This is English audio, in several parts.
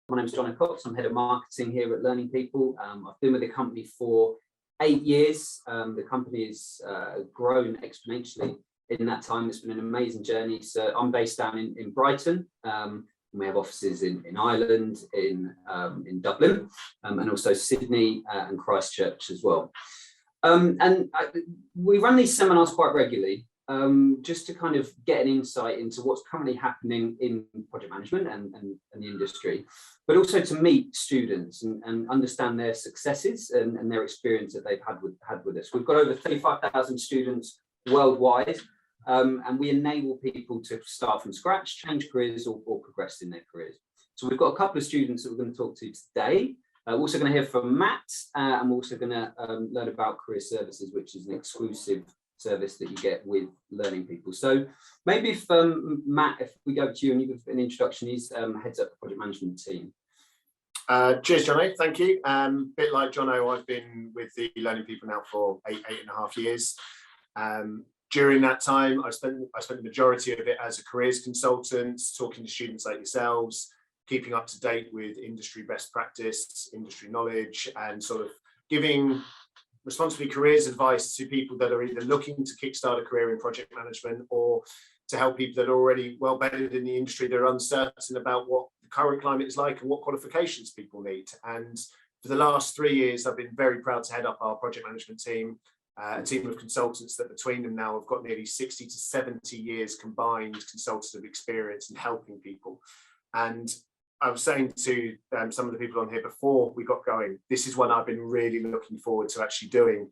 My name is John Cox. I'm head of marketing here at Learning People. I've been with the company for 8 years. The company has grown exponentially in that time. It's been an amazing journey. So I'm based down in Brighton. We have offices in Ireland, in Dublin, and also Sydney and Christchurch as well. We run these seminars quite regularly, just to kind of get an insight into what's currently happening in project management and the industry, but also to meet students and understand their successes and their experience that they've had with us. We've got over 35,000 students worldwide, and we enable people to start from scratch, change careers, or progress in their careers. So we've got a couple of students that we're going to talk to today. We're also going to hear from Matt, and we're also going to learn about Career Services, which is an exclusive service that you get with Learning People. So maybe if Matt, if we go to you and you give an introduction, he's heads up the project management team. Cheers, Jono. Thank you. Bit like Jono, I've been with the Learning People now for eight and a half years. During that time, I spent the majority of it as a careers consultant, talking to students like yourselves, keeping up to date with industry best practice, industry knowledge, and sort of giving responsibly careers advice to people that are either looking to kickstart a career in project management or to help people that are already well bedded in the industry. They're uncertain about what the current climate is like and what qualifications people need. And for the last 3 years, I've been very proud to head up our project management team, a team of consultants that between them now have got nearly 60 to 70 years combined consultative experience in helping people. And I was saying to some of the people on here before we got going, this is one I've been really looking forward to actually doing.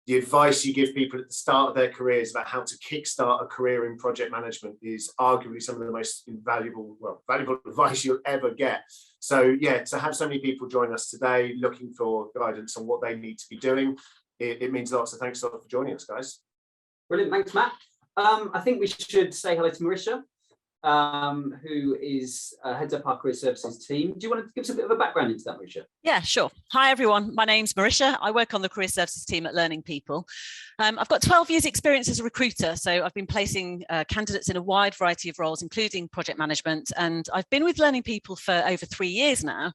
The advice you give people at the start of their careers about how to kickstart a career in project management is arguably some of the most valuable advice you'll ever get. So yeah, to have so many people join us today looking for guidance on what they need to be doing, it means a lot. So thanks a lot for joining us, guys. Brilliant, thanks, Matt. I think we should say hello to Marisha, who is heads up our Career Services team. Do you want to give us a bit of a background into that, Marisha? Yeah, sure. Hi, everyone. My name's Marisha. I work on the Career Services team at Learning People. I've got 12 years experience as a recruiter, so I've been placing candidates in a wide variety of roles, including project management, and I've been with Learning People for over 3 years now.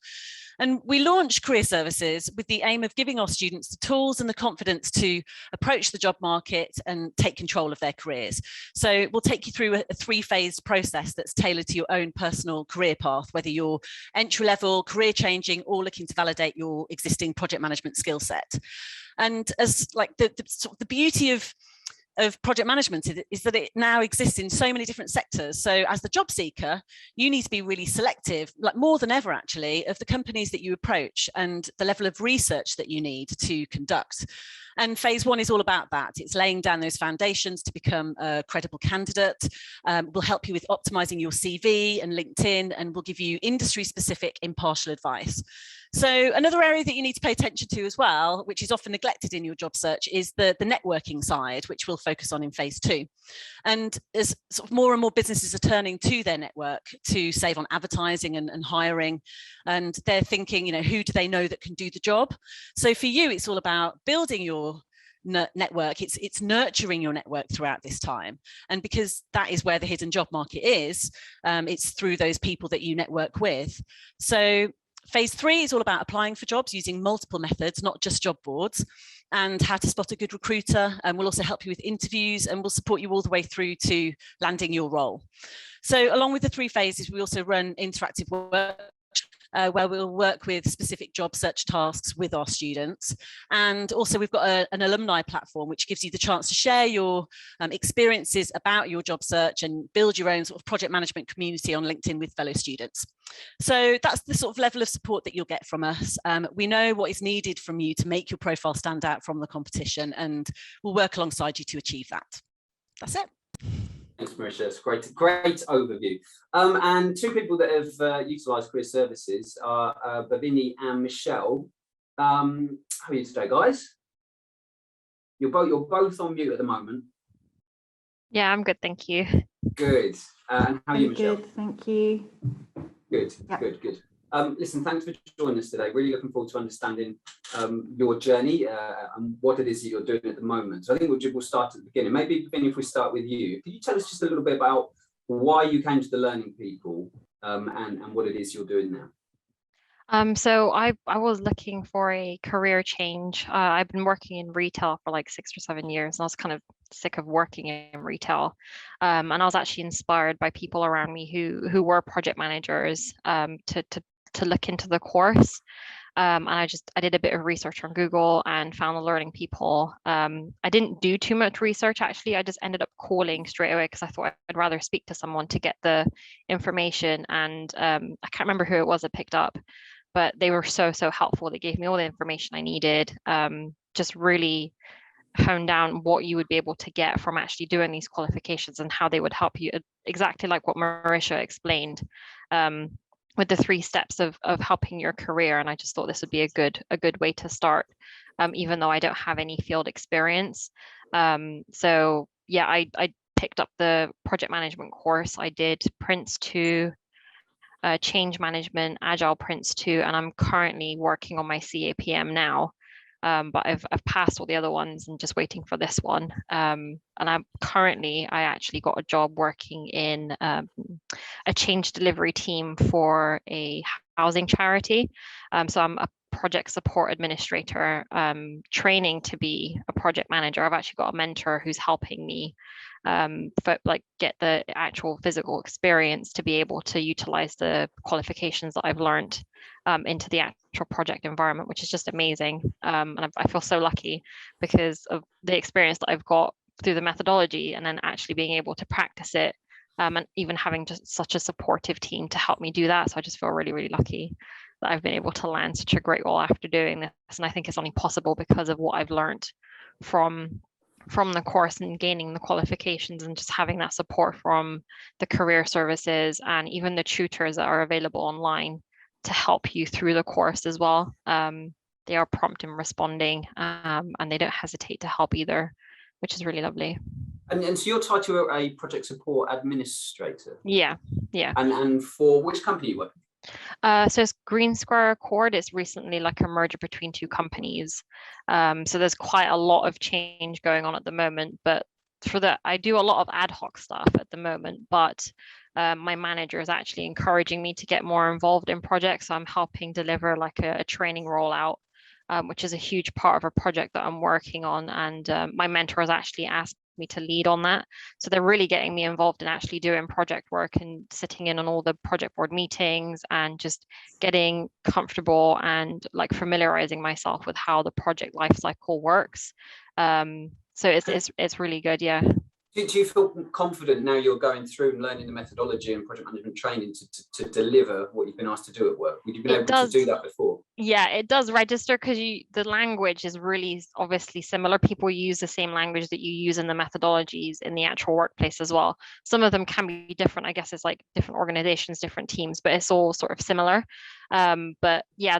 And we launched Career Services with the aim of giving our students the tools and the confidence to approach the job market and take control of their careers. So we'll take you through a 3-phase process that's tailored to your own personal career path, whether you're entry level, career changing, or looking to validate your existing project management skill set. And as like the beauty of project management is that it now exists in so many different sectors. So as the job seeker, you need to be really selective, like more than ever actually, of the companies that you approach and the level of research that you need to conduct. And phase 1 is all about that. It's laying down those foundations to become a credible candidate. We'll help you with optimizing your CV and LinkedIn, and we'll give you industry-specific impartial advice. So another area that you need to pay attention to as well, which is often neglected in your job search, is the networking side, which we'll focus on in phase 2. And as sort of more and more businesses are turning to their network to save on advertising and hiring, and they're thinking, you know, who do they know that can do the job? So for you, it's all about building your network. It's nurturing your network throughout this time, and because that is where the hidden job market is, it's through those people that you network with. So phase 3 is all about applying for jobs using multiple methods, not just job boards, and how to spot a good recruiter. And we'll also help you with interviews, and we'll support you all the way through to landing your role. So along with the 3 phases, we also run interactive work where we'll work with specific job search tasks with our students. And also we've got an alumni platform, which gives you the chance to share your experiences about your job search and build your own sort of project management community on LinkedIn with fellow students. So that's the sort of level of support that you'll get from us. We know what is needed from you to make your profile stand out from the competition, and we'll work alongside you to achieve that. That's it. Thanks, Marisha. It's great overview. And 2 people that have utilised Career Services are Bhavini and Michelle. How are you today, guys? You're both on mute at the moment. Yeah, I'm good, thank you. Good. And how are you, Michelle? Good, thank you. Good, yep. Good. Listen, thanks for joining us today. Really looking forward to understanding your journey and what it is that you're doing at the moment. So I think we'll start at the beginning. Maybe if we start with you, could you tell us just a little bit about why you came to the Learning People and what it is you're doing now? So I was looking for a career change. I've been working in retail for like 6 or 7 years, and I was kind of sick of working in retail. And I was actually inspired by people around me who were project managers to look into the course. And I did a bit of research on Google and found the learning people. I didn't do too much research actually. I just ended up calling straight away because I thought I'd rather speak to someone to get the information. And I can't remember who it was that picked up, but they were so helpful. They gave me all the information I needed. Just really honed down what you would be able to get from actually doing these qualifications and how they would help you, exactly like what Marisha explained. With the 3 steps of helping your career. And I just thought this would be a good way to start, even though I don't have any field experience. So yeah, I picked up the project management course. I did Prince 2, change management, agile Prince 2, and I'm currently working on my CAPM now. But I've passed all the other ones and just waiting for this one. And I actually got a job working in a change delivery team for a housing charity. So I'm a project support administrator, training to be a project manager. I've actually got a mentor who's helping me get the actual physical experience to be able to utilize the qualifications that I've learned into the actual project environment, which is just amazing. And I feel so lucky because of the experience that I've got through the methodology and then actually being able to practice it, and even having just such a supportive team to help me do that. So I just feel really lucky that I've been able to land such a great role after doing this. And I think it's only possible because of what I've learned from the course and gaining the qualifications and just having that support from the career services and even the tutors that are available online to help you through the course as well. They are prompt in responding, and they don't hesitate to help either, which is really lovely. And so your title a project support administrator? Yeah. And for which company you work? So it's Green Square Accord. It's recently like a merger between 2 companies. So there's quite a lot of change going on at the moment, but for that, I do a lot of ad hoc stuff at the moment, but my manager is actually encouraging me to get more involved in projects. So I'm helping deliver like a training rollout, which is a huge part of a project that I'm working on. And my mentor has actually asked me to lead on that. So they're really getting me involved in actually doing project work and sitting in on all the project board meetings and just getting comfortable and like familiarizing myself with how the project lifecycle works. So it's really good, yeah. Do you feel confident now you're going through and learning the methodology and project management training to deliver what you've been asked to do at work? Would you been able to do that before? Yeah, it does register because the language is really obviously similar. People use the same language that you use in the methodologies in the actual workplace as well. Some of them can be different. I guess it's like different organizations, different teams, but it's all sort of similar. But yeah,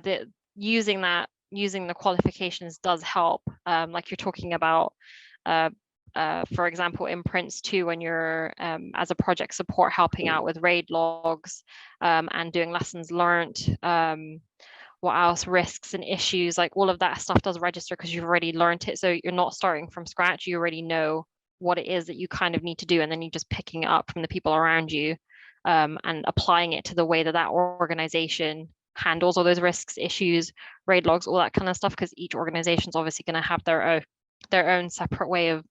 using the qualifications does help. Like you're talking about, for example, in Prince 2, when you're as a project support helping out with RAID logs and doing lessons learned. What else? Risks and issues, like all of that stuff does register because you've already learned it. So you're not starting from scratch. You already know what it is that you kind of need to do. And then you're just picking it up from the people around you and applying it to the way that that organization handles all those risks, issues, RAID logs, all that kind of stuff. Because each organization is obviously going to have their own separate way of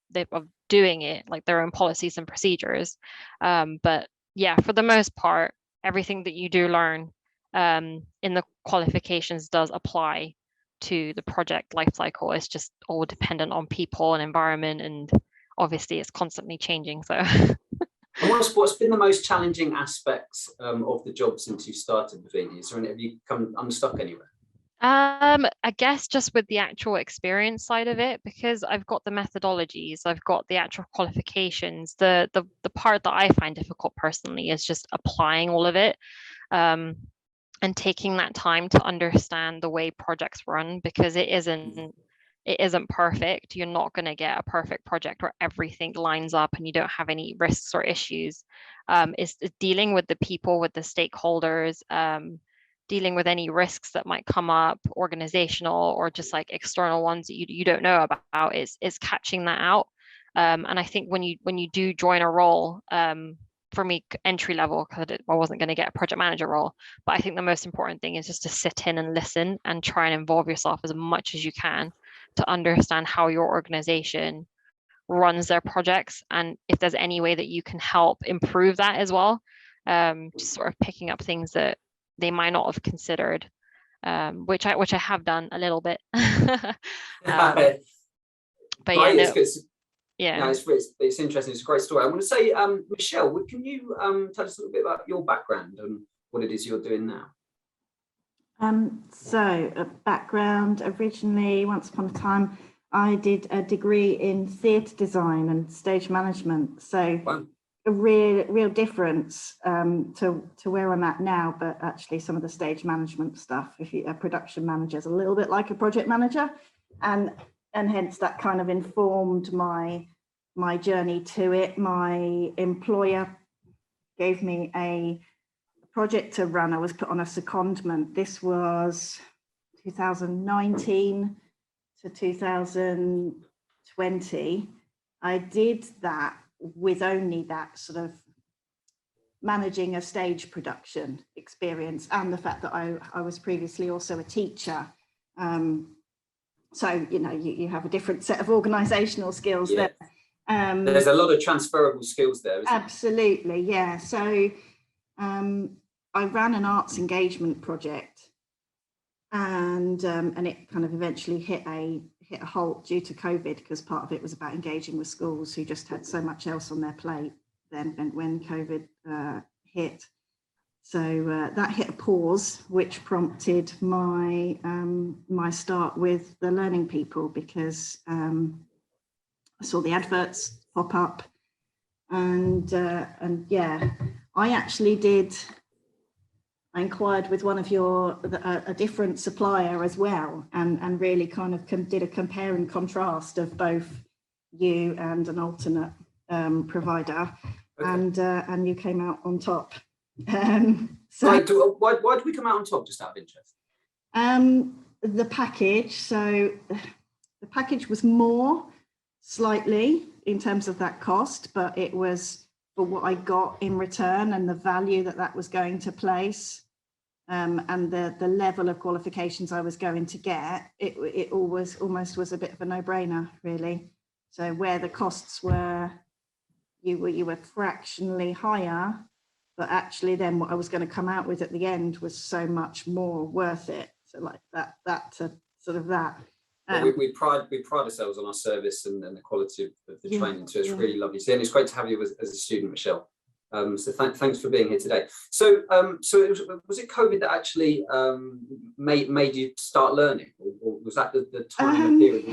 doing it, like their own policies and procedures. But yeah, for the most part, everything that you do learn in the qualifications does apply to the project lifecycle. It's just all dependent on people and environment, and obviously it's constantly changing. So and what's been the most challenging aspects of the job since you started, Bhavini? Is there any, have you come unstuck anywhere? I guess just with the actual experience side of it, because I've got the methodologies, I've got the actual qualifications. The part that I find difficult personally is just applying all of it. And taking that time to understand the way projects run, because it isn't perfect. You're not going to get a perfect project where everything lines up and you don't have any risks or issues. It's dealing with the people, with the stakeholders, dealing with any risks that might come up, organizational or just like external ones that you don't know about. Is catching that out. And I think when you do join a role, for me, entry level, because I wasn't going to get a project manager role. But I think the most important thing is just to sit in and listen and try and involve yourself as much as you can to understand how your organization runs their projects, and if there's any way that you can help improve that as well. Just sort of picking up things that they might not have considered, which I have done a little bit. But yeah, no, yeah. No, it's interesting. It's a great story. I want to say, Michelle, can you tell us a little bit about your background and what it is you're doing now? So a background, originally, once upon a time, I did a degree in theatre design and stage management. So wow. A real difference to where I'm at now, but actually some of the stage management stuff, if a production manager is a little bit like a project manager, and hence that kind of informed my journey to it. My employer gave me a project to run. I was put on a secondment. This was 2019 to 2020. I did that with only that sort of managing a stage production experience, and the fact that I was previously also a teacher. So, you know, you have a different set of organisational skills there. There's a lot of transferable skills there, isn't absolutely, yeah. So I ran an arts engagement project, and it kind of eventually hit a halt due to COVID, because part of it was about engaging with schools who just had so much else on their plate then when COVID hit. So that hit a pause, which prompted my my start with the Learning People, because I saw the adverts pop up, and yeah, I inquired with one of a different supplier as well, and really kind of did a compare and contrast of both you and an alternate provider, okay. And you came out on top. So right, why did we come out on top, just out of interest? The package. So the package was more slightly in terms of that cost, but it was for what I got in return and the value that was going to place, and the level of qualifications I was going to get. It almost was a bit of a no-brainer, really. So where the costs were, you were fractionally higher, but actually then what I was going to come out with at the end was so much more worth it. So like that sort of that. We pride ourselves on our service and the quality of the training. So it's really lovely. So, and it's great to have you as a student, Michelle. So thanks for being here today. So was it COVID that actually made you start learning, or was that the time and the period?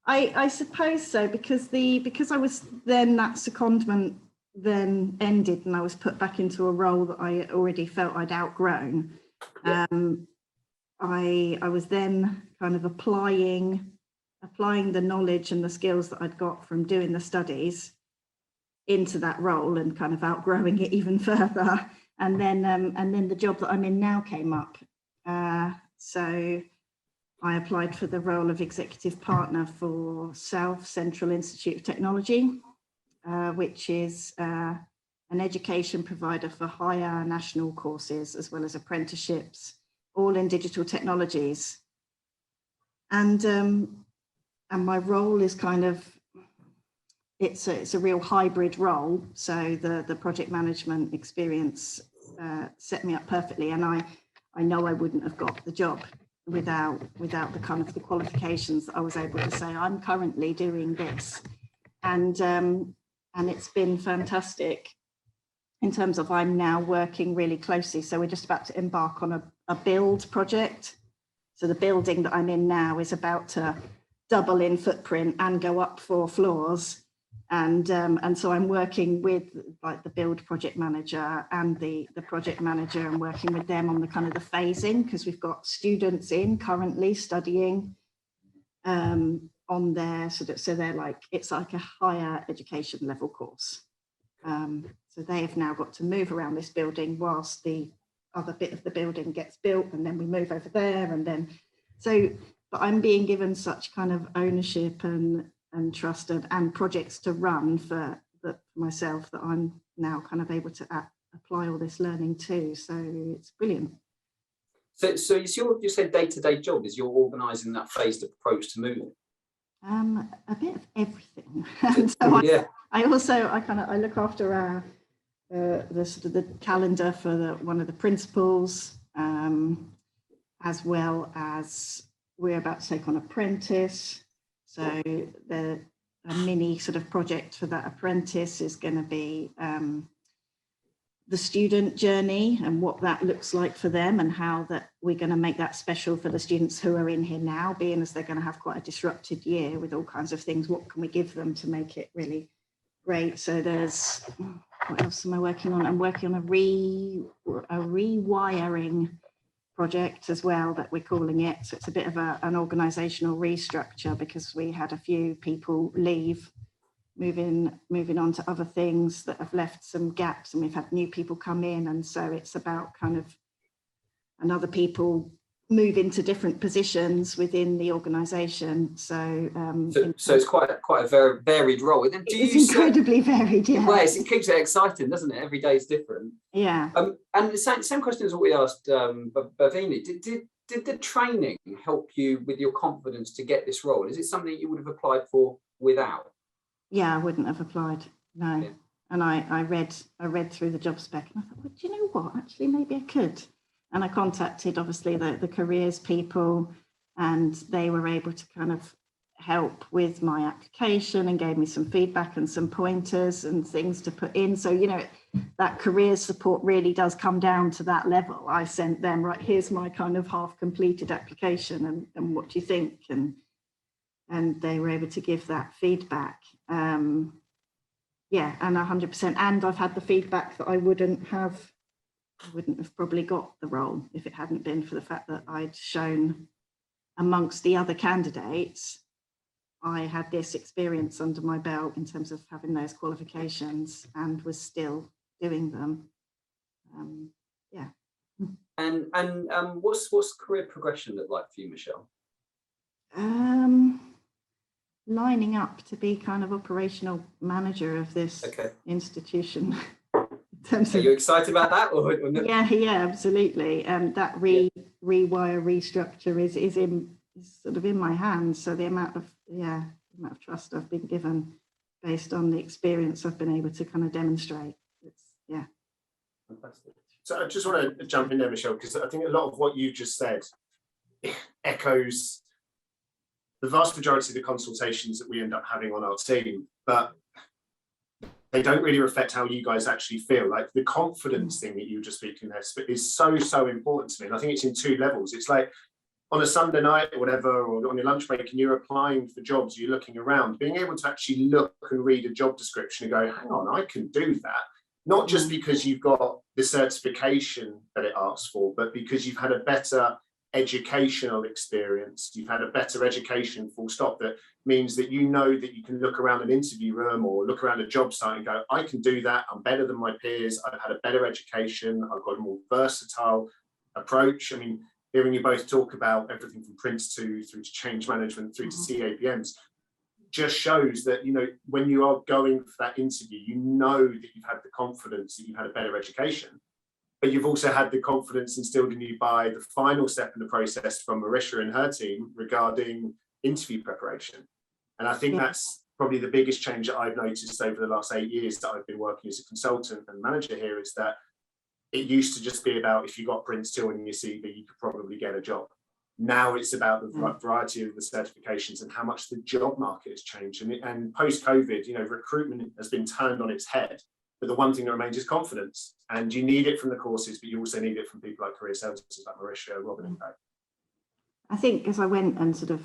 I suppose so, because I was then, that secondment then ended and I was put back into a role that I already felt I'd outgrown. Yeah. I was then kind of applying the knowledge and the skills that I'd got from doing the studies into that role and kind of outgrowing it even further. And then the job that I'm in now came up. So I applied for the role of executive partner for South Central Institute of Technology, which is an education provider for higher national courses as well as apprenticeships, all in digital technologies. And my role is kind of, it's a real hybrid role. So the project management experience set me up perfectly, and I know I wouldn't have got the job without the kind of the qualifications that I was able to say I'm currently doing this, and it's been fantastic in terms of I'm now working really closely. So we're just about to embark on a build project. So the building that I'm in now is about to double in footprint and go up 4 floors. And so I'm working with like the build project manager and the project manager, and working with them on the kind of the phasing, because we've got students in currently studying on their so they're like, it's like a higher education level course. So they have now got to move around this building whilst the other bit of the building gets built, and then we move over there, and then but I'm being given such kind of ownership and trust and projects to run for that for myself that I'm now kind of able to apply all this learning to. So it's brilliant. So is you said day-to-day job is you're organising that phased approach to moving? A bit of everything. And so yeah. I look after our the sort of the calendar for one of the principals, as well as we're about to take on apprentice. So a mini sort of project for that apprentice is going to be the student journey and what that looks like for them, and how that we're going to make that special for the students who are in here now, being as they're going to have quite a disrupted year with all kinds of things. What can we give them to make it really great? So there's, what else am I working on? I'm working on a rewiring project as well, that we're calling it. So it's a bit of an organisational restructure, because we had a few people leave, moving on to other things that have left some gaps, and we've had new people come in, and so it's about kind of, and other people move into different positions within the organisation. So it's quite a very varied role. It's incredibly varied, yeah. Well, it keeps it exciting, doesn't it? Every day is different. Yeah. And the same question as what we asked Bhavini. Did the training help you with your confidence to get this role? Is it something you would have applied for without? Yeah, I wouldn't have applied, no. Yeah. And I read through the job spec, and I thought, well, do you know what? Actually, maybe I could. And I contacted, obviously, the careers people, and they were able to kind of help with my application and gave me some feedback and some pointers and things to put in. So, you know, that careers support really does come down to that level. I sent them, right, here's my kind of half completed application, and what do you think? And they were able to give that feedback. Yeah, and 100%. And I've had the feedback that I wouldn't have probably got the role if it hadn't been for the fact that I'd shown amongst the other candidates, I had this experience under my belt in terms of having those qualifications, and was still doing them. Yeah. And what's career progression look like for you, Michelle? Lining up to be kind of operational manager of this institution. Are you excited about that? Or no? Yeah, absolutely. That rewire restructure is sort of in my hands. So the amount of trust I've been given based on the experience I've been able to kind of demonstrate. Fantastic. So I just want to jump in there, Michelle, because I think a lot of what you just said echoes the vast majority of the consultations that we end up having on our team, but they don't really reflect how you guys actually feel. Like the confidence thing that you were just speaking there is so important to me. And I think it's in two levels. It's like on a Sunday night or whatever, or on your lunch break, and you're applying for jobs, you're looking around, being able to actually look and read a job description and go, hang on, I can do that. Not just because you've got the certification that it asks for, but because you've had a better educational experience, you've had a better education, full stop, that means that you know that you can look around an interview room or look around a job site and go, I can do that, I'm better than my peers, I've had a better education, I've got a more versatile approach. I mean, hearing you both talk about everything from Prince 2 through to change management through to CAPMs just shows that, you know, when you are going for that interview, you know that you've had the confidence that you've had a better education, but you've also had the confidence instilled in you by the final step in the process from Marisha and her team regarding interview preparation. And I think that's probably the biggest change that I've noticed over the last 8 years that I've been working as a consultant and manager here, is that it used to just be about if you got Prince 2 on your CV, you could probably get a job. Now it's about the variety of the certifications and how much the job market has changed. And post-COVID, you know, recruitment has been turned on its head. But the one thing that remains is confidence. And you need it from the courses, but you also need it from people like career services like Marisha, Robin and Co. I think as I went and sort of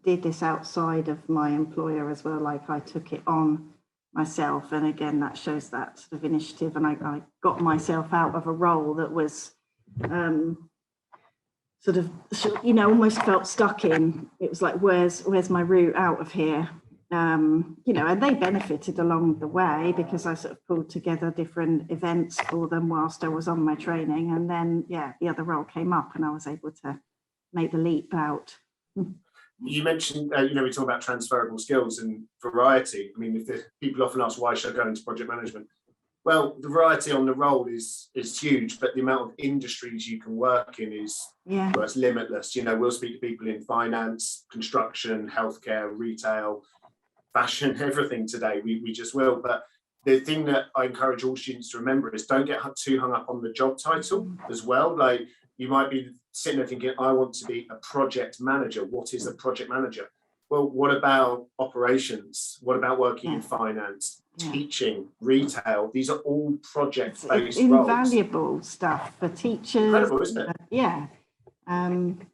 did this outside of my employer as well, like I took it on myself. And again, that shows that sort of initiative. And I got myself out of a role that was sort of, you know, almost felt stuck in. It was like, where's my route out of here? You know, and they benefited along the way because I sort of pulled together different events for them whilst I was on my training. And then, the other role came up and I was able to make the leap out. You mentioned, we talk about transferable skills and variety. I mean, if the people often ask, why should I go into project management? Well, the variety on the role is huge, but the amount of industries you can work in is well, it's limitless. We'll speak to people in finance, construction, healthcare, retail, fashion, everything today. We just will. But the thing that I encourage all students to remember is don't get too hung up on the job title as well. Like, you might be sitting there thinking, I want to be a project manager. What is a project manager? Well, what about operations? What about working in finance, teaching, retail? These are all project-based roles. Invaluable stuff for teachers. Incredible, isn't it? Yeah. And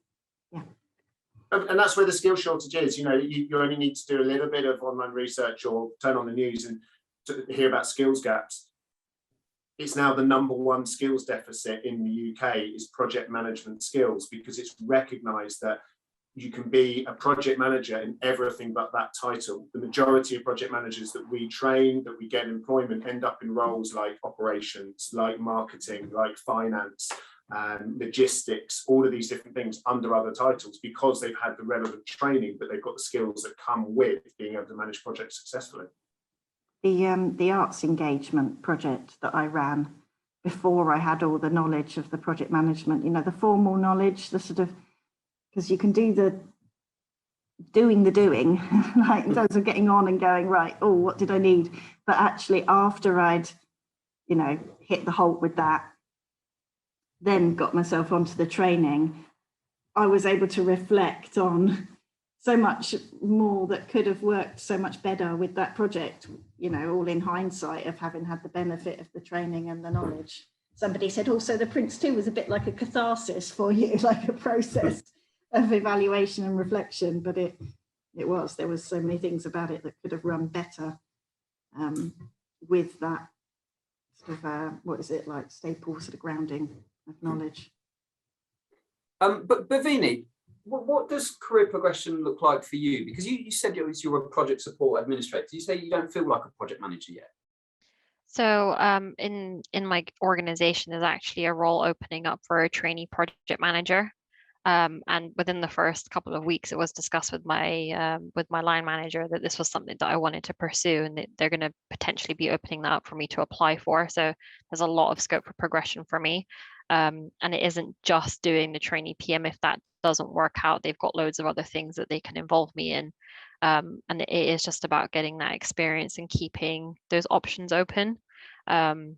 that's where the skill shortage is. You only need to do a little bit of online research or turn on the news and to hear about skills gaps. It's now the #1 skills deficit in the UK is project management skills, because it's recognised that you can be a project manager in everything but that title. The majority of project managers that we train, that we get employment, end up in roles like operations, like marketing, like finance, logistics, all of these different things under other titles, because they've had the relevant training, but they've got the skills that come with being able to manage projects successfully. The arts engagement project that I ran before I had all the knowledge of the project management, the formal knowledge, the sort of, because you can do the doing, like in terms of getting on and going, right, oh, what did I need? But actually after I'd, hit the halt with that, then got myself onto the training, I was able to reflect on so much more that could have worked so much better with that project, all in hindsight of having had the benefit of the training and the knowledge. Somebody said also the Prince 2 was a bit like a catharsis for you, like a process of evaluation and reflection, but there was so many things about it that could have run better with that sort of, what is it, like staple sort of grounding of knowledge. But Bhavini, what does career progression look like for you? Because you said you're a project support administrator. You say you don't feel like a project manager yet. So in my organization, there's actually a role opening up for a trainee project manager. And within the first couple of weeks, it was discussed with my line manager that this was something that I wanted to pursue, and that they're going to potentially be opening that up for me to apply for. So there's a lot of scope for progression for me. And it isn't just doing the trainee PM. If that doesn't work out, they've got loads of other things that they can involve me in. And it is just about getting that experience and keeping those options open. I'm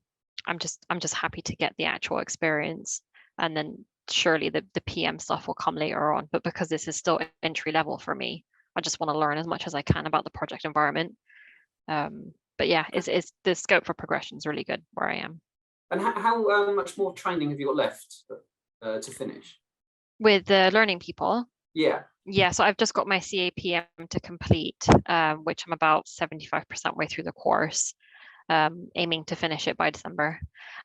just happy to get the actual experience, and then surely the PM stuff will come later on. But because this is still entry level for me, I just want to learn as much as I can about the project environment. But yeah, it's the scope for progression is really good where I am. And how much more training have you got left to finish? With the learning people? Yeah, so I've just got my CAPM to complete, which I'm about 75% way through the course, aiming to finish it by December.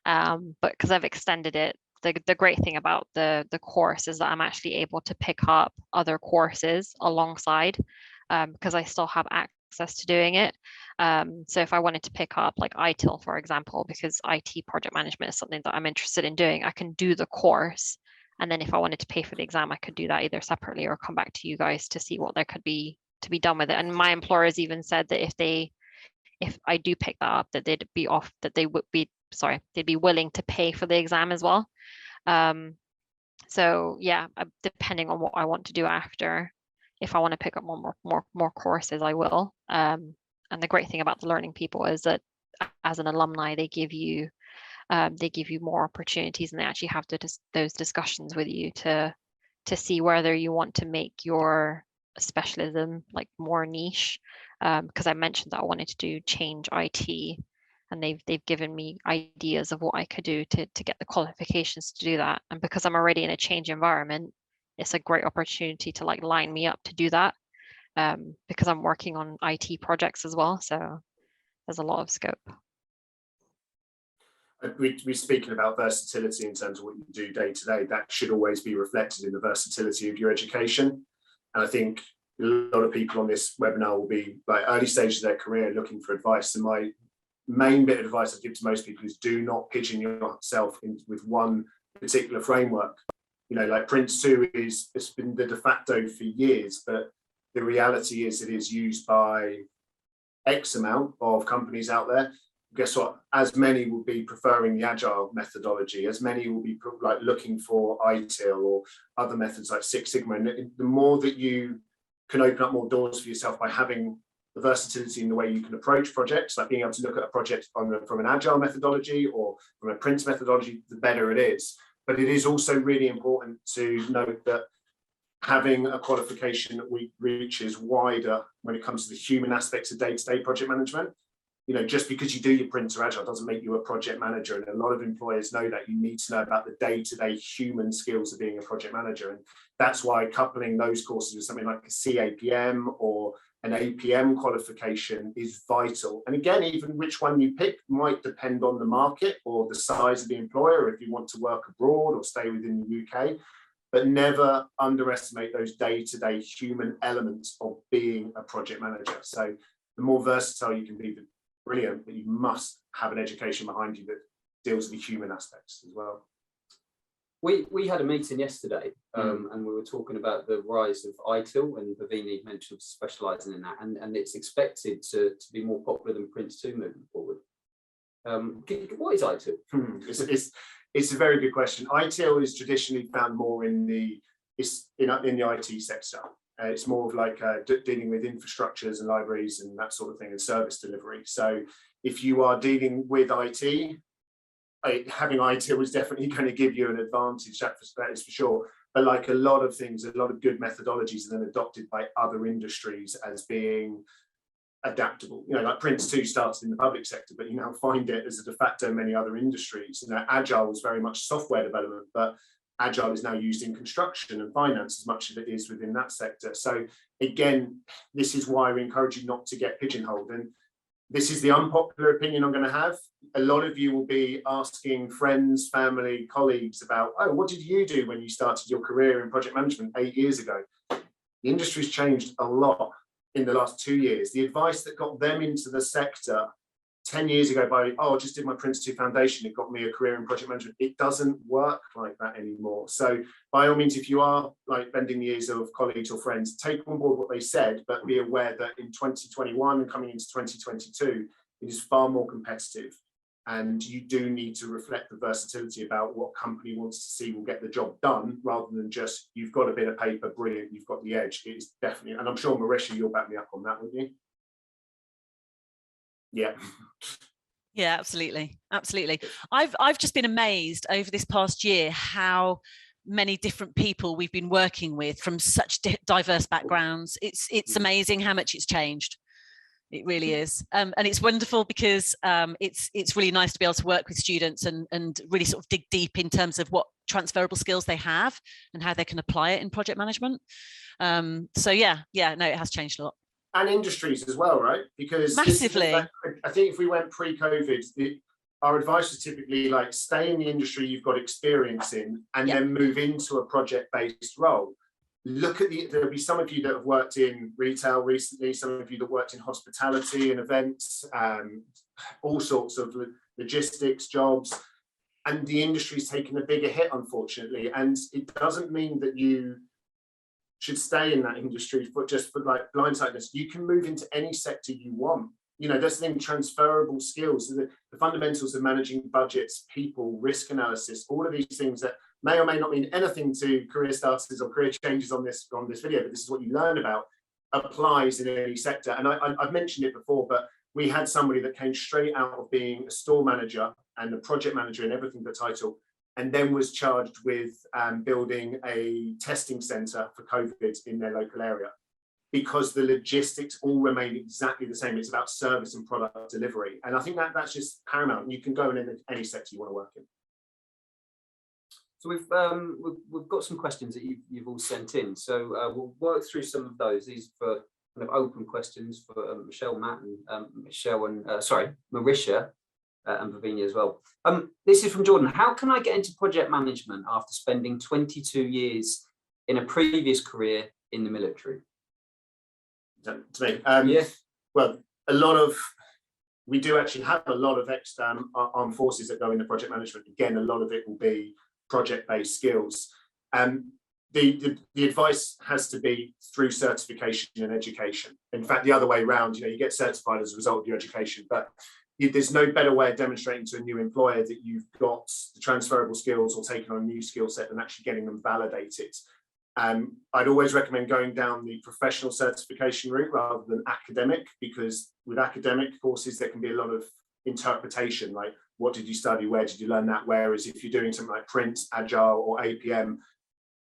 But because I've extended it, the great thing about the course is that I'm actually able to pick up other courses alongside, because I still have access to doing it. So if I wanted to pick up like ITIL, for example, because IT project management is something that I'm interested in doing, I can do the course. And then if I wanted to pay for the exam, I could do that either separately or come back to you guys to see what there could be to be done with it. And my employers even said that if I do pick that up, that they'd be willing to pay for the exam as well. So yeah, depending on what I want to do after, if I want to pick up more courses, I will. And the great thing about the learning people is that as an alumni, they give you more opportunities, and they actually have those discussions with you to see whether you want to make your specialism like more niche. Because I mentioned that I wanted to do change IT, and they've given me ideas of what I could do to get the qualifications to do that. And because I'm already in a change environment, it's a great opportunity to like line me up to do that, because I'm working on IT projects as well. So there's a lot of scope. We're speaking about versatility in terms of what you do day to day. That should always be reflected in the versatility of your education. And I think a lot of people on this webinar will be like early stages of their career looking for advice. And my main bit of advice I give to most people is do not pigeon yourself with one particular framework. like Prince 2 it's been the de facto for years, but the reality is it is used by X amount of companies out there. Guess what? As many will be preferring the agile methodology, as many will be like looking for ITIL or other methods like Six Sigma. And the more that you can open up more doors for yourself by having the versatility in the way you can approach projects, like being able to look at a project from an agile methodology or from a Prince methodology, the better it is. But it is also really important to note that having a qualification that reaches wider when it comes to the human aspects of day-to-day project management. Just because you do your Prince or Agile doesn't make you a project manager. And a lot of employers know that you need to know about the day-to-day human skills of being a project manager. And that's why coupling those courses with something like a CAPM or an APM qualification is vital. And again, even which one you pick might depend on the market or the size of the employer, if you want to work abroad or stay within the UK. But never underestimate those day-to-day human elements of being a project manager. So the more versatile you can be, the brilliant, but you must have an education behind you that deals with the human aspects as well. We had a meeting yesterday and we were talking about the rise of ITIL, and Bhavini mentioned specialising in that, and it's expected to be more popular than Prince 2 moving forward. What is ITIL? It's a very good question. ITIL is traditionally found more in the IT sector. It's more of like dealing with infrastructures and libraries and that sort of thing, and service delivery. So if you are dealing with IT, having ITIL is definitely going to give you an advantage, that is for sure. But like a lot of things, a lot of good methodologies are then adopted by other industries as being adaptable. Like Prince 2 started in the public sector, but you now find it as a de facto in many other industries. Agile was very much software development, but Agile is now used in construction and finance as much as it is within that sector. So again, this is why we encourage you not to get pigeonholed. And this is the unpopular opinion I'm going to have. A lot of you will be asking friends, family, colleagues about, oh, what did you do when you started your career in project management 8 years ago? The industry's changed a lot in the last 2 years. The advice that got them into the sector 10 years ago by, oh, I just did my Prince 2 foundation, it got me a career in project management. It doesn't work like that anymore. So by all means, if you are like bending the ears of colleagues or friends, take on board what they said, but be aware that in 2021 and coming into 2022, it is far more competitive. And you do need to reflect the versatility about what company wants to see will get the job done, rather than just, you've got a bit of paper, brilliant, you've got the edge. It is definitely, and I'm sure Marisha, you'll back me up on that, wouldn't you? Yeah, absolutely. I've just been amazed over this past year how many different people we've been working with from such diverse backgrounds. It's amazing how much it's changed. It really is, and it's wonderful because it's really nice to be able to work with students and really sort of dig deep in terms of what transferable skills they have and how they can apply it in project management. So yeah, no, it has changed a lot. And industries as well, right? Because massively, I think if we went pre-COVID, our advice is typically like, stay in the industry you've got experience in, and then move into a project-based role. Look at there'll be some of you that have worked in retail recently, some of you that worked in hospitality and events, all sorts of logistics jobs, and the industry's taken a bigger hit, unfortunately. And it doesn't mean that you should stay in that industry for like blindsidedness. You can move into any sector you want. That's the thing, transferable skills, the fundamentals of managing budgets, people, risk analysis, all of these things that may or may not mean anything to career starters or career changes on this video, but this is what you learn about, applies in any sector. And I've mentioned it before, but we had somebody that came straight out of being a store manager and a project manager and everything but title, and then was charged with building a testing centre for COVID in their local area, because the logistics all remain exactly the same. It's about service and product delivery. And I think that's just paramount. You can go in any sector you want to work in. So we've got some questions that you've all sent in. So we'll work through some of those. These are kind of open questions for Michelle, Matt, and Marisha. And Bhavini as well. This is from Jordan. How can I get into project management after spending 22 years in a previous career in the military? To me, well, we do actually have a lot of armed forces that go into project management. Again, a lot of it will be project-based skills. The advice has to be through certification and education. In fact, the other way around, you get certified as a result of your education, but there's no better way of demonstrating to a new employer that you've got the transferable skills or taken on a new skill set than actually getting them validated. I'd always recommend going down the professional certification route rather than academic, because with academic courses, there can be a lot of interpretation, like what did you study, where did you learn that? Whereas if you're doing something like print, agile or APM,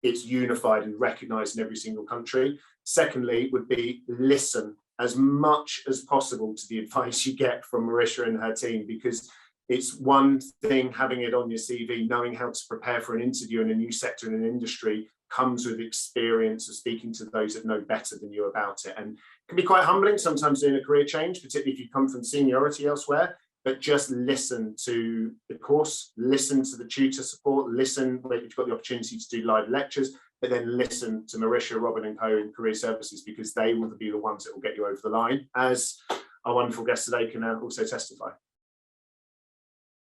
it's unified and recognized in every single country. Secondly, would be listen as much as possible to the advice you get from Marisha and her team, because it's one thing having it on your CV, knowing how to prepare for an interview in a new sector in an industry comes with experience of speaking to those that know better than you about it. And it can be quite humbling sometimes doing a career change, particularly if you come from seniority elsewhere, but just listen to the course, listen to the tutor support, listen if you've got the opportunity to do live lectures, but then listen to Marisha, Robin and co in career services, because they will be the ones that will get you over the line, as our wonderful guest today can also testify.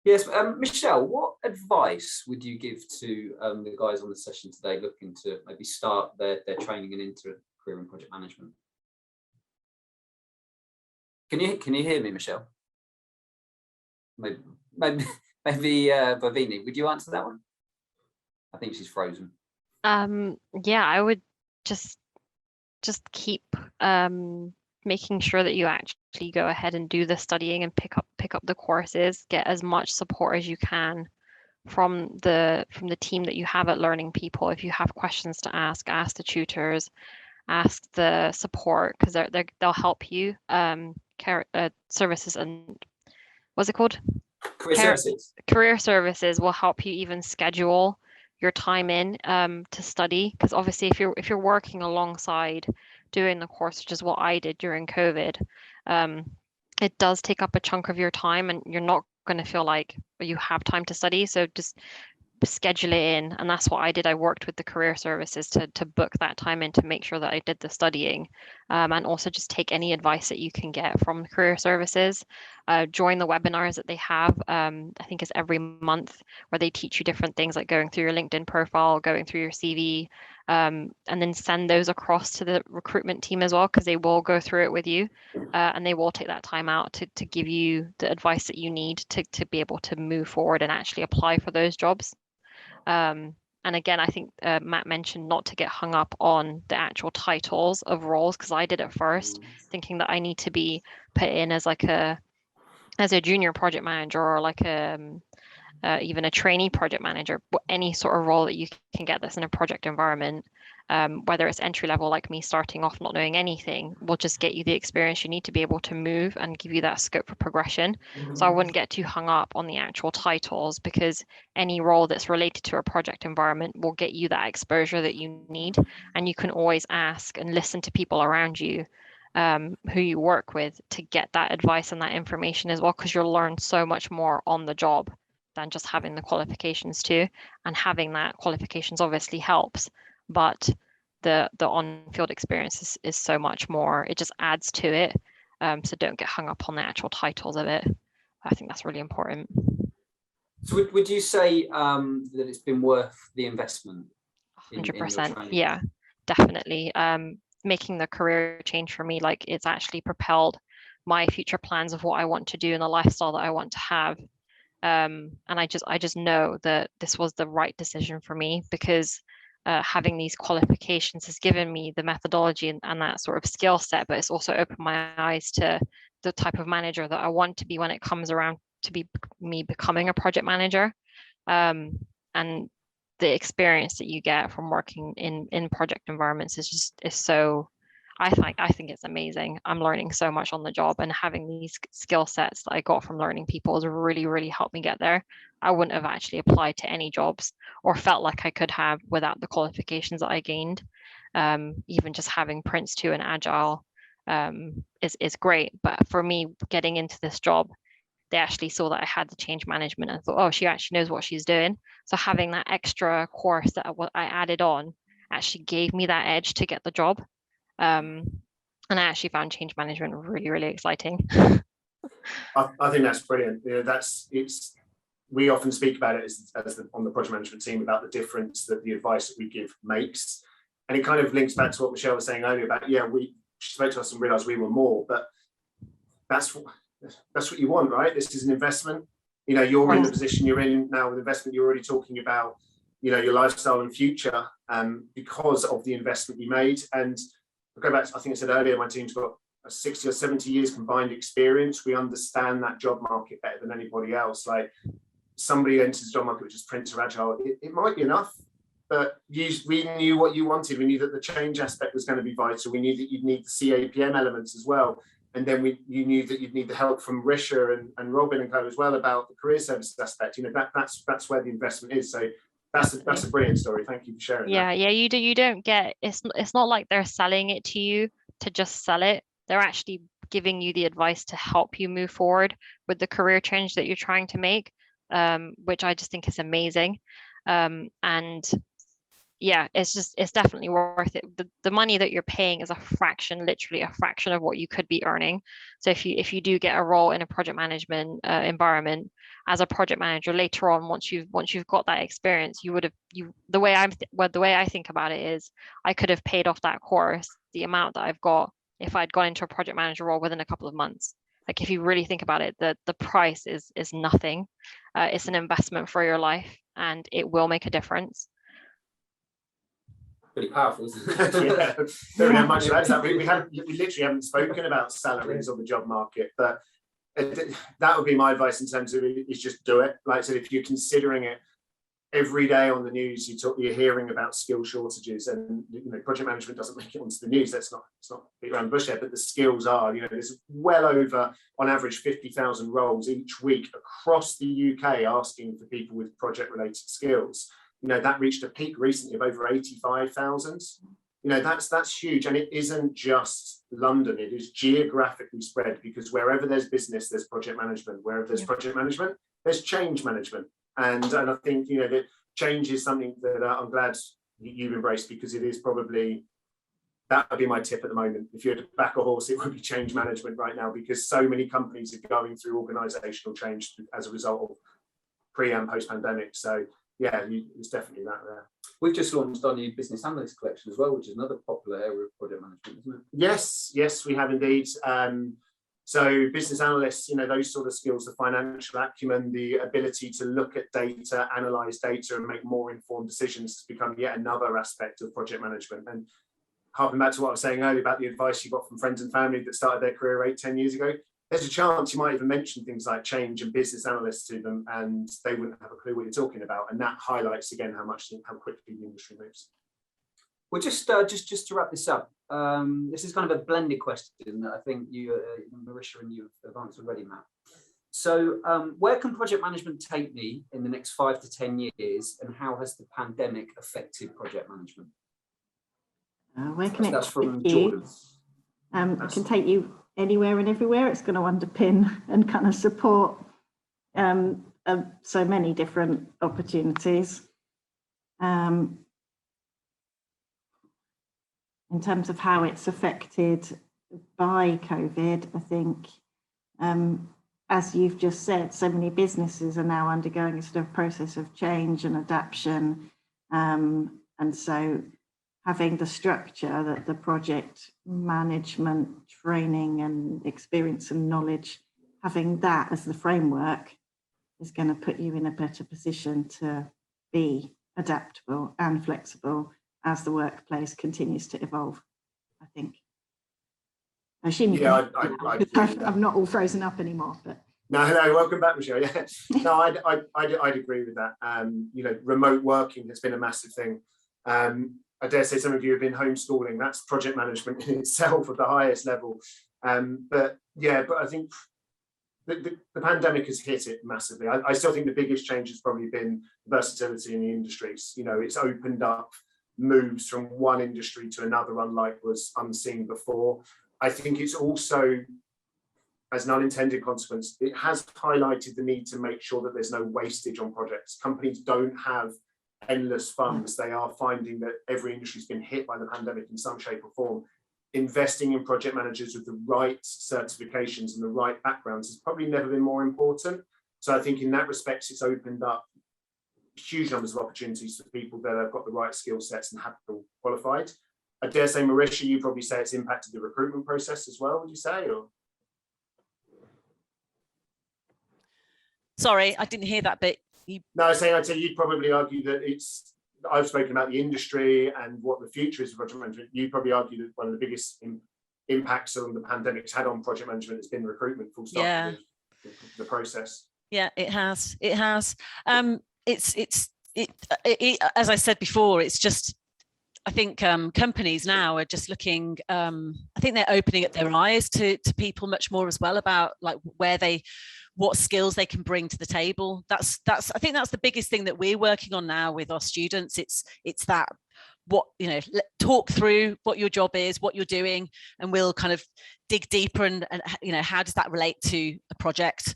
Yes, Michelle, what advice would you give to the guys on the session today looking to maybe start their training and into career and project management? Can you hear me, Michelle? Maybe Bhavini, would you answer that one? I think she's frozen. Yeah, I would just keep making sure that you actually go ahead and do the studying and pick up the courses, get as much support as you can from the team that you have at Learning People. If you have questions to ask the tutors, ask the support, because they'll help you. Services and what's it called? Career services will help you even schedule your time in to study, because obviously if you're working alongside doing the course, which is what I did during COVID, it does take up a chunk of your time, and you're not going to feel like you have time to study. So just schedule it in, and that's what I did. I worked with the career services to book that time in to make sure that I did the studying, and also just take any advice that you can get from the career services. Join the webinars that they have. I think it's every month, where they teach you different things, like going through your LinkedIn profile, going through your CV, and then send those across to the recruitment team as well, because they will go through it with you, and they will take that time out to give you the advice that you need to be able to move forward and actually apply for those jobs. And again, I think Matt mentioned not to get hung up on the actual titles of roles, because I did at first, thinking that I need to be put in as a junior project manager, or like even a trainee project manager, any sort of role that you can get that's in a project environment, whether it's entry level like me starting off not knowing anything, will just get you the experience you need to be able to move and give you that scope for progression. So I wouldn't get too hung up on the actual titles, because any role that's related to a project environment will get you that exposure that you need, and you can always ask and listen to people around you who you work with to get that advice and that information as well, because you'll learn so much more on the job than just having the qualifications too. And having that qualifications obviously helps, but the on-field experience is so much more. It just adds to it. So don't get hung up on the actual titles of it. I think that's really important. So would you say that it's been worth the investment? 100%. Yeah, definitely. Making the career change for me, like, it's actually propelled my future plans of what I want to do and the lifestyle that I want to have. And I just know that this was the right decision for me, because having these qualifications has given me the methodology and that sort of skill set, but it's also opened my eyes to the type of manager that I want to be when it comes around to be me becoming a project manager. And the experience that you get from working in project environments is so, I think it's amazing. I'm learning so much on the job, and having these skill sets that I got from Learning People has really, really helped me get there. I wouldn't have actually applied to any jobs or felt like I could have without the qualifications that I gained. Even just having Prince 2 and Agile is great. But for me, getting into this job, they actually saw that I had the change management and thought, oh, she actually knows what she's doing. So having that extra course that I added on actually gave me that edge to get the job. And I actually found change management really, really exciting. I think that's brilliant. It's we often speak about it on the project management team about the difference that the advice that we give makes. And it kind of links back to what Michelle was saying earlier about, she spoke to us and realised we were more, but that's what you want, right? This is an investment. You're in the position you're in now with investment. You're already talking about, your lifestyle and future because of the investment you made. And I'll go back to, I think I said earlier, my team's got 60 or 70 years combined experience. We understand that job market better than anybody else. Like, somebody enters the job market which is print to agile, it might be enough, but we knew what you wanted. We knew that the change aspect was going to be vital. We knew that you'd need the CAPM elements as well. And then you knew that you'd need the help from Risha and Robin and co as well about the career services aspect. That's where the investment is. So that's a brilliant story. Thank you for sharing. Yeah, you don't get, it's not like they're selling it to you to just sell it. They're actually giving you the advice to help you move forward with the career change that you're trying to make, which I just think is amazing. And yeah, it's definitely worth it. The money that you're paying is literally a fraction of what you could be earning. So if you do get a role in a project management environment as a project manager later on, once you've got that experience, the way I think about it is, I could have paid off that course, the amount that I've got, if I'd gone into a project manager role within a couple of months. Like, if you really think about it, the price is nothing. It's an investment for your life, and it will make a difference. Pretty powerful, isn't it? Yeah, don't have much to add to that. We literally haven't spoken about salaries on the job market, but that would be my advice in terms of is just do it. Like I said, if you're considering it, every day on the news you're hearing about skill shortages, and project management doesn't make it onto the news. It's not beat around the bush there, but the skills are. There's well over, on average, 50,000 roles each week across the UK asking for people with project related skills. That reached a peak recently of over 85,000. That's huge, and it isn't just London. It is geographically spread, because wherever there's business, there's project management. Wherever there's project management, there's change management. And I think that change is something that I'm glad you've embraced, because it is probably, that would be my tip at the moment. If you had to back a horse, it would be change management right now, because so many companies are going through organisational change as a result of pre and post pandemic. So yeah, there's definitely that there. We've just launched our new business analyst collection as well, which is another popular area of project management, isn't it? Yes, we have indeed. So business analysts, those sort of skills, the financial acumen, the ability to look at data, analyze data, and make more informed decisions has become yet another aspect of project management. And harping back to what I was saying earlier about the advice you got from friends and family that started their career 8-10 years ago, there's a chance you might even mention things like change and business analysts to them, and they wouldn't have a clue what you're talking about. And that highlights again how quickly the industry moves. Well, just to wrap this up, this is kind of a blended question that I think you, Marisha, and you have answered already, Matt. So where can project management take me in the next 5 to 10 years, and how has the pandemic affected project management? Where can that's from Jordan. It can take you anywhere and everywhere. It's going to underpin and kind of support so many different opportunities. In terms of how it's affected by COVID, I think, as you've just said, so many businesses are now undergoing a sort of process of change and adaptation. And so having the structure that the project management training and experience and knowledge, having that as the framework is going to put you in a better position to be adaptable and flexible as the workplace continues to evolve, I think. I assume I'm not all frozen up anymore, but. No, welcome back, Michelle. Yeah. No, I'd agree with that. Remote working has been a massive thing. I dare say some of you have been homeschooling. That's project management in itself at the highest level. But I think the pandemic has hit it massively. I still think the biggest change has probably been versatility in the industries. It's opened up moves from one industry to another unlike was unseen before. I think it's also, as an unintended consequence, it has highlighted the need to make sure that there's no wastage on projects. Companies don't have endless funds. They are finding that every industry's been hit by the pandemic in some shape or form. Investing in project managers with the right certifications and the right backgrounds has probably never been more important. So I think in that respect, it's opened up huge numbers of opportunities for people that have got the right skill sets and have been qualified. I dare say, Marisha, you probably say it's impacted the recruitment process as well, would you say? Or? Sorry, I didn't hear that bit. No, I'd say you'd probably argue that it's, I've spoken about the industry and what the future is of project management. You'd probably argue that one of the biggest impacts on the pandemic's had on project management has been recruitment, full stop. Yeah. The process. Yeah, it has. It has. As I said before, it's just, I think companies now are just looking, I think they're opening up their eyes to people much more as well about like what skills they can bring to the table. I think that's the biggest thing that we're working on now with our students. It's that, what, talk through what your job is, what you're doing, and we'll kind of dig deeper and how does that relate to a project.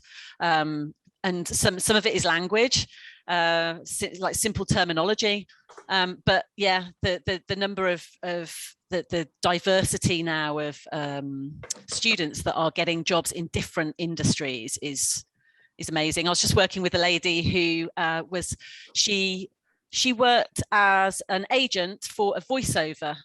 And some of it is language, like simple terminology. But yeah, the number of the diversity now of students that are getting jobs in different industries is amazing. I was just working with a lady who she worked as an agent for a voiceover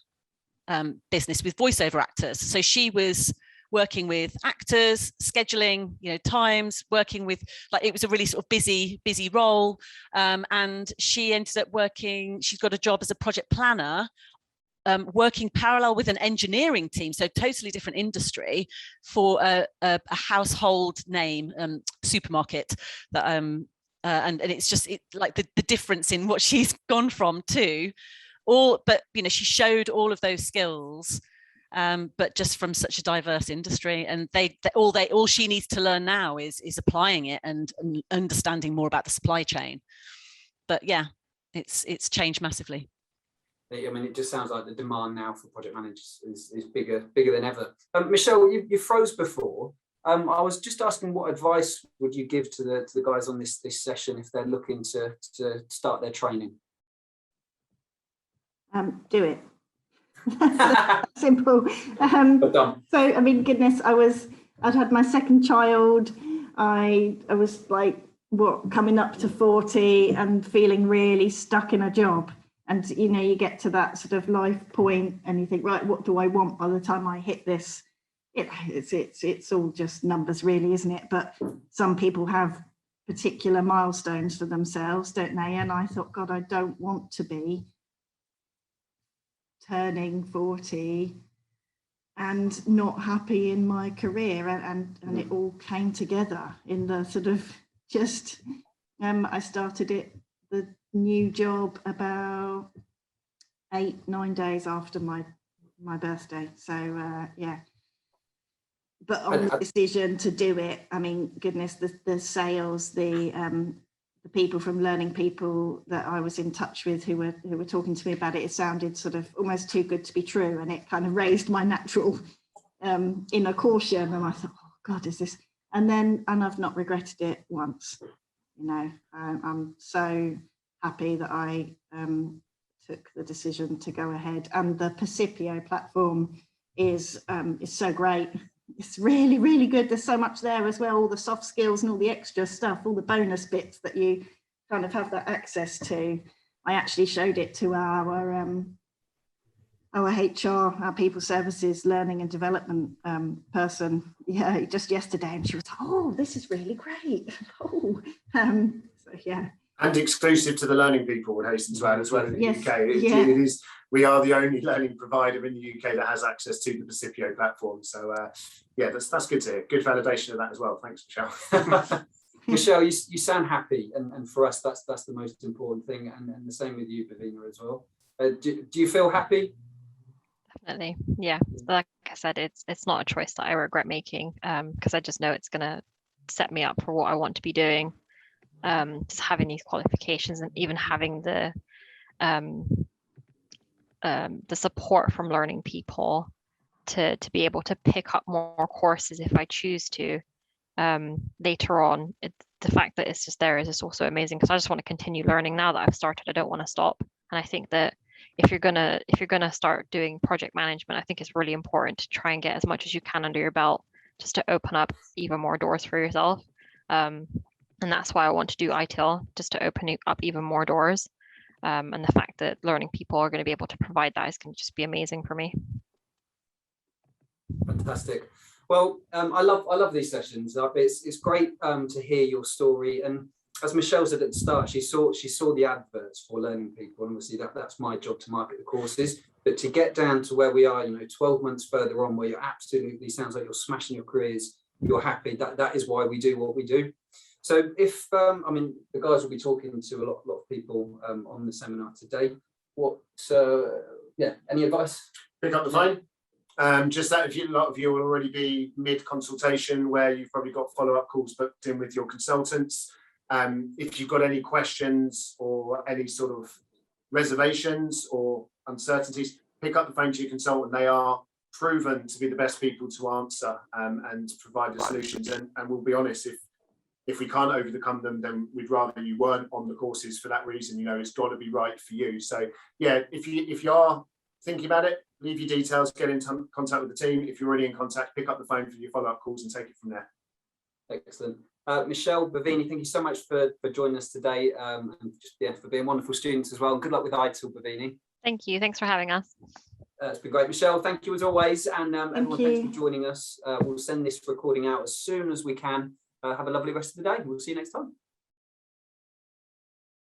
business with voiceover actors. So she was working with actors, scheduling, times, working with, like, it was a really sort of busy role. And she ended up working, she's got a job as a project planner, working parallel with an engineering team, so totally different industry, for a household name supermarket that and it's just like the difference in what she's gone from to all, but she showed all of those skills, but just from such a diverse industry, and all she needs to learn now is applying it and understanding more about the supply chain. But yeah, it's changed massively. I mean, it just sounds like the demand now for project managers is bigger than ever. Michelle, you froze before. I was just asking, what advice would you give to the guys on this session if they're looking to start their training? Do it. Simple. So I mean, goodness, I'd had my second child. I was like, coming up to 40 and feeling really stuck in a job. And you get to that sort of life point and you think, right, what do I want by the time I hit this? It's all just numbers, really, isn't it? But some people have particular milestones for themselves, don't they? And I thought, God, I don't want to be turning 40 and not happy in my career, and it all came together in the sort of just I started the new job about 8-9 days after my birthday, so yeah. But on the decision to do it, I mean, goodness, the sales, the people from Learning People that I was in touch with who were talking to me about it, it sounded sort of almost too good to be true, and it kind of raised my natural inner caution, and I thought, oh God, is this? And I've not regretted it once. I'm so happy that I took the decision to go ahead, and the Percipio platform is so great. It's really, really good. There's so much there as well, all the soft skills and all the extra stuff, all the bonus bits that you kind of have that access to. I actually showed it to our HR, our people services learning and development person, just yesterday, and she was like, oh, this is really great. So yeah. And exclusive to the Learning People, would hasten to add, as well in the yes, UK. It is. We are the only learning provider in the UK that has access to the Percipio platform. So yeah, that's good to hear. Good validation of that as well. Thanks, Michelle. Michelle, you sound happy, and for us, that's the most important thing. And the same with you, Bhavini, as well. Do you feel happy? Definitely, yeah. Like I said, it's not a choice that I regret making, because I just know it's going to set me up for what I want to be doing. Just having these qualifications and even having the support from Learning People to be able to pick up more courses if I choose to later on. The fact that it's just there is just also amazing, because I just want to continue learning now that I've started. I don't want to stop. And I think that if you're gonna start doing project management, I think it's really important to try and get as much as you can under your belt, just to open up even more doors for yourself. And that's why I want to do ITIL, just to open up even more doors. And the fact that learning people are going to be able to provide that is going to just be amazing for me. Fantastic. Well, I love these sessions. It's great to hear your story. And as Michelle said at the start, she saw the adverts for learning people, and obviously that's my job to market the courses. But to get down to where we are, 12 months further on, where you're absolutely, sounds like you're smashing your careers, you're happy. That is why we do what we do. So if I mean, the guys will be talking to a lot of people on the seminar today. What any advice? Pick up the phone. Just that a lot of you will already be mid-consultation, where you've probably got follow-up calls booked in with your consultants. If you've got any questions or any sort of reservations or uncertainties, pick up the phone to your consultant. They are proven to be the best people to answer and provide the solutions. And we'll be honest, if we can't overcome them, then we'd rather you weren't on the courses for that reason. It's got to be right for you. So yeah, if you are thinking about it, leave your details, get in contact with the team. If you're already in contact, pick up the phone for your follow-up calls and take it from there. Excellent. Michelle, Bhavini, thank you so much for joining us today and just for being wonderful students as well. And good luck with ITIL, Bhavini. Thank you. Thanks for having us. It's been great. Michelle, thank you as always. And everyone, thanks for joining us. We'll send this recording out as soon as we can. Have a lovely rest of the day. We'll see you next time.